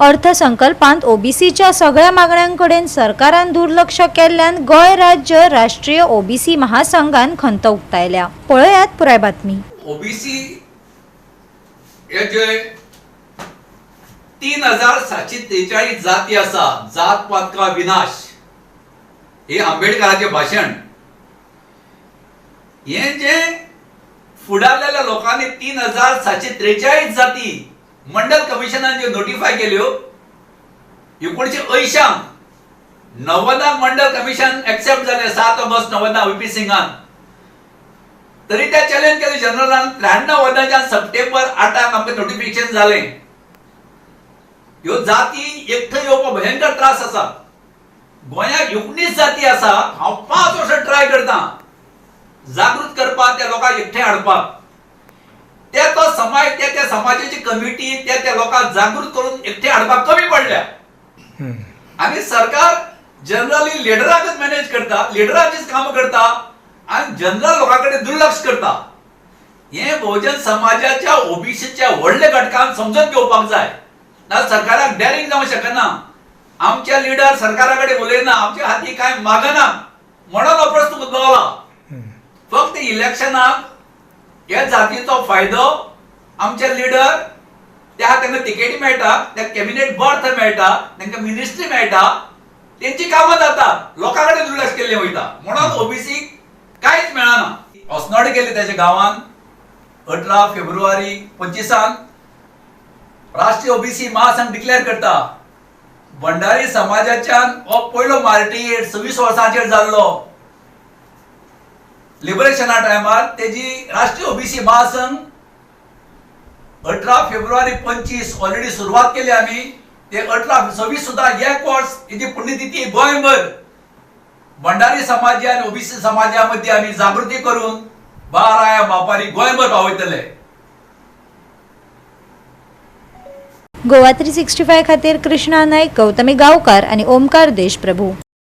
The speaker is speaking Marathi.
अर्थसंकल्पांत ओबीसीच्या सगळ्या मागण्यांकडेन सरकारान दुर्लक्ष केल्ल्यान गोंय राज्य राष्ट्रीय ओबीसी महासंघान खंत उक्तायल्या। पळयात पुराय बातमी। ओबीसी हे जे 3743 जाती आसा, जात पात का विनाश, हे आंबेडकरांचे भाषण। हे जे फुडारलेल्या लोकांनी 3743 जाती मंडल कमिशनान जे नोटिफाय केल्यो, 1980 90 मंडल कमिशन एक्सेप्ट जाले 7 ऑगस्ट 90 व्हीपी सिंगान। तरी त्या चॅलेंज केले जनरलान 93 वर्साच्या सप्टेंबर 8 आमकां नोटिफिकेशन जाले। ह्यो जाती एकठांय येवपाक भयंकर त्रास आसा। गोंयाक 19 जाती आसा। हांव 5 वर्सां ट्राय करता जागृत करपाक, त्या लोकांक एकठांय हाडपाक। तो समाज, त्या समाजाची कमिटी त्या लोकांक जागृत करून एकठांय हाडपाक कमी पडल्या। आनी सरकार जनरली लिडराकच मॅनेज करता, लिडराचीच कामां करता आणि जनरल लोकांकडे दुर्लक्ष करता। हे बहुजन समाजाच्या ओबीसीच्या व्हडल्या घटकांक समजून घेवपाक जाय। ना सरकाराक डेरिंग जावंक शकना। आमचे लीडर सरकाराकडे उलयना, आमच्या हाती काय मागना म्हणून हो प्रश्न उद्भवला। फक्त इलेक्शनाक ह्या जातीचो फायदो आमचे लीडर, त्या त्यांना तिकेटी मेळटा, त्या कॅबिनेट बर्थ मेळटा, तांकां मिनिस्ट्री मेळटा, त्यांची कामां जातात, लोकांकडे दुर्लक्ष केल्लें वयता। म्हणून ओबीसी कांयच मेळना। osnode गेले त्याच्या गांवांत 18 फेब्रुवारी 25 राष्ट्रीय ओबीसी महासंघ डिक्लेअर करता। भंडारी समाजाच्यान हो पयलो मार्टियर 26 वर्सांचेर जाल्लो। लिबरेशना टायमार तेजी राष्ट्रीय ओबीसी महासंघ 18 फेब्रुवारी 25 ऑलरेडी सुरुवात केली आम्ही। ते 18-26 सुद्धा एक वर्स हेची पुण्यतिथी गोंयभर भंडारी समाज आणि ओबीसी समाजामध्ये आम्ही जागृती करून 12 मापारी गोंयभर पावयतले। गोवा 365 खातीर कृष्णा नाईक, गौतमी गांवकार आणि ओमकार देशप्रभू।